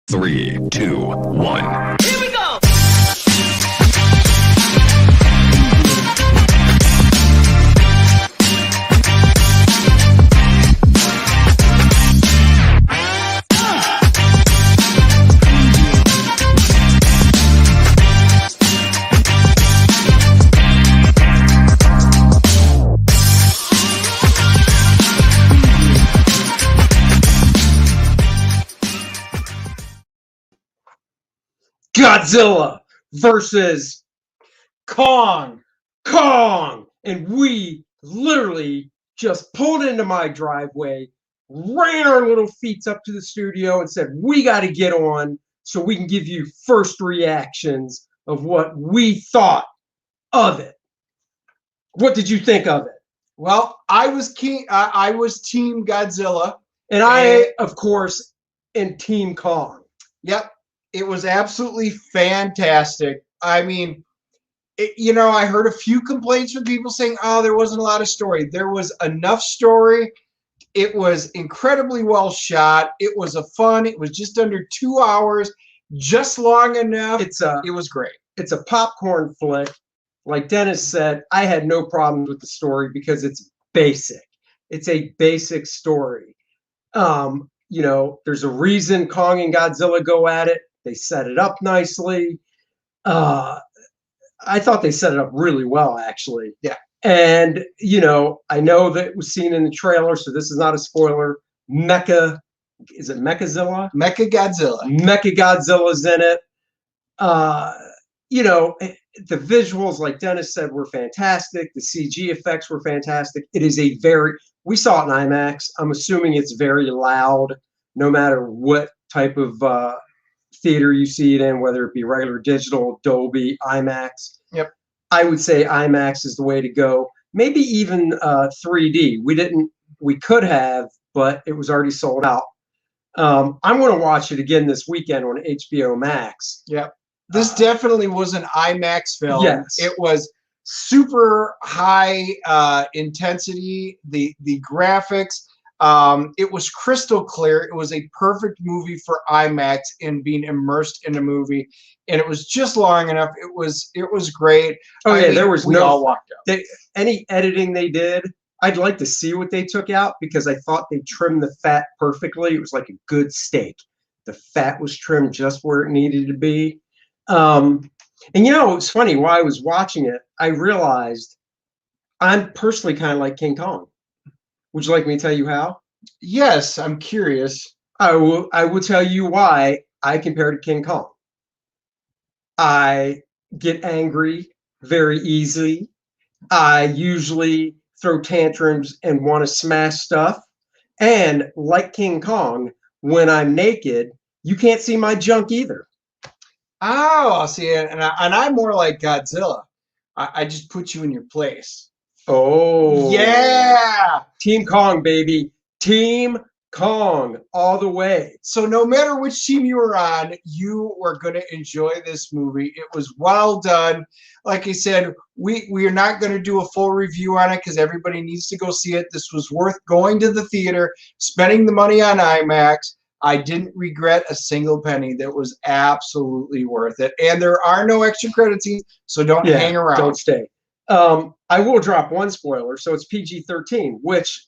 3, 2, 1. Here we go! Godzilla versus Kong, and we literally just pulled into my driveway, ran our little feet up to the studio and said, we got to get on so we can give you first reactions of what we thought of it. What did you think of it? Well, I was Team Godzilla. And I, of course, am Team Kong. Yep. It was absolutely fantastic. I mean, I heard a few complaints from people saying, oh, there wasn't a lot of story. There was enough story. It was incredibly well shot. It was it was just under 2 hours, just long enough. It was great. It's a popcorn flick. Like Dennis said, I had no problems with the story because it's basic. It's a basic story. There's a reason Kong and Godzilla go at it. They set it up nicely. I thought they set it up really well, actually. Yeah. And, I know that it was seen in the trailer, so this is not a spoiler. Is it Mechazilla? Mechagodzilla. Mechagodzilla's in it. The visuals, like Dennis said, were fantastic. The CG effects were fantastic. It is we saw it in IMAX. I'm assuming it's very loud, no matter what type of theater you see it in, whether it be regular digital, Dolby, IMAX. Yep. I would say IMAX is the way to go. Maybe even 3D. We could have, but it was already sold out. I'm going to watch it again this weekend on HBO Max. Yep. This definitely was an IMAX film. Yes. It was super high intensity. The graphics. It was crystal clear. It was a perfect movie for IMAX and being immersed in a movie, and it was just long enough. It was great. We all walked out. Any editing they did, I'd like to see what they took out because I thought they trimmed the fat perfectly. It was like a good steak. The fat was trimmed just where it needed to be. It's funny. While I was watching it, I realized I'm personally kind of like King Kong. Would you like me to tell you how? Yes, I'm curious. I will tell you why I compare to King Kong. I get angry very easily. I usually throw tantrums and want to smash stuff. And like King Kong, when I'm naked, you can't see my junk either. Oh, see, and I'm more like Godzilla. I just put you in your place. Oh. Yeah. Team Kong, baby. Team Kong all the way. So no matter which team you were on, you were going to enjoy this movie. It was well done. Like I said, we are not going to do a full review on it because everybody needs to go see it. This was worth going to the theater, spending the money on IMAX. I didn't regret a single penny. That was absolutely worth it. And there are no extra credit scenes, so don't hang around. Don't stay. I will drop one spoiler. So it's PG-13, which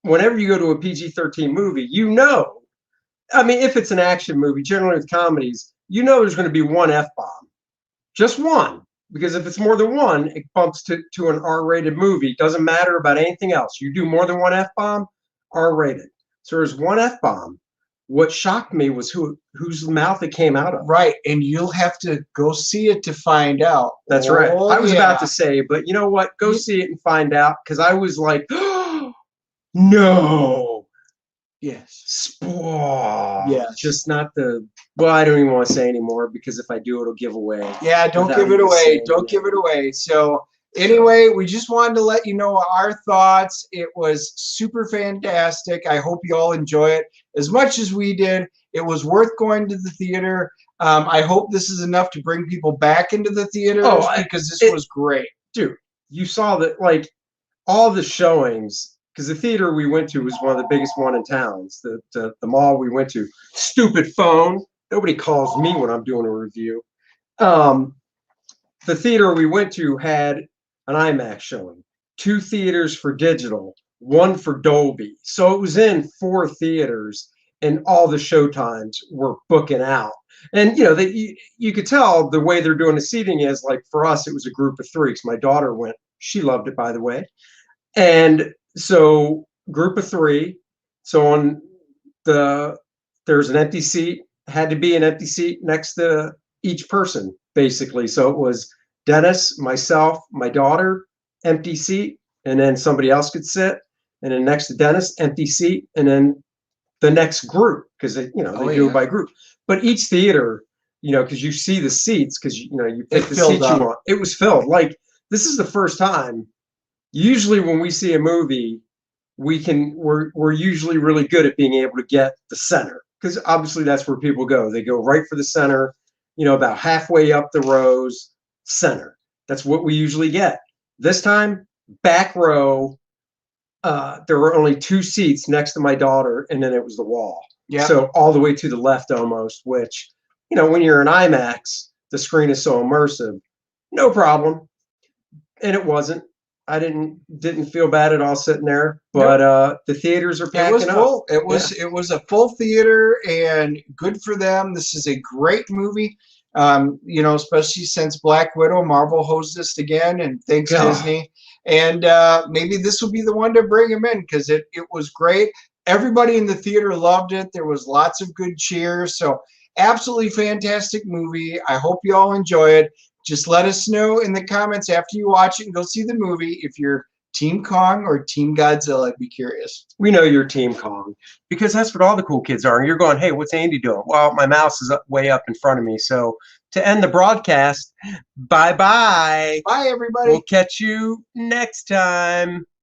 whenever you go to a PG-13 movie, if it's an action movie, generally with comedies, there's going to be one F-bomb. Just one. Because if it's more than one, it bumps to an R-rated movie. It doesn't matter about anything else. You do more than one F-bomb, R-rated. So there's one F-bomb. What shocked me was whose mouth it came out of. Right, and you'll have to go see it to find out. That's right. I was about to say, but you know what? Go see it and find out, because I was like, no. Yes. Yes. Just not I don't even want to say anymore, because if I do, it'll give away. Yeah, don't give it away. Don't give it away. So anyway, we just wanted to let you know our thoughts. It was super fantastic. I hope you all enjoy it as much as we did. It was worth going to the theater. I hope this is enough to bring people back into the theaters because this was great. Dude, you saw that, like, all the showings, because the theater we went to was one of the biggest one in towns, the mall we went to. Stupid phone. Nobody calls me when I'm doing a review. The theater we went to had an IMAX showing, 2 theaters for digital, 1 for Dolby. So it was in 4 theaters, and all the showtimes were booking out. And you know, you could tell the way they're doing the seating is like for us, it was a group of 3. Because my daughter went; she loved it, by the way. And so group of 3. So on there's an empty seat. Had to be an empty seat next to each person, basically. So it was Dennis, myself, my daughter, empty seat, and then somebody else could sit, and then next to Dennis, empty seat, and then the next group, because they do it by group. But each theater, because you see the seats, because you pick the seats you want. It was filled. Like, this is the first time. Usually when we see a movie, we're usually really good at being able to get the center, because obviously that's where people go. They go right for the center, about halfway up the rows, center. That's what we usually get. This time, back row. There were only 2 seats next to my daughter, and then it was the wall. Yeah. So all the way to the left almost, which, when you're in IMAX, the screen is so immersive, no problem. And it wasn't. I didn't feel bad at all sitting there, but the theaters are packing up. It was full. It was a full theater, and good for them. This is a great movie. Especially since Black Widow, Marvel hosed this again, and thanks Disney. And maybe this will be the one to bring him in, because it was great. Everybody in the theater loved it. There was lots of good cheers. So absolutely fantastic movie. I hope you all enjoy it. Just let us know in the comments after you watch it and go see the movie if you're Team Kong or Team Godzilla. I'd be curious. We know you're Team Kong, because that's what all the cool kids are. And you're going, hey, what's Andy doing? Well, my mouse is way up in front of me. So to end the broadcast, bye-bye. Bye, everybody. We'll catch you next time.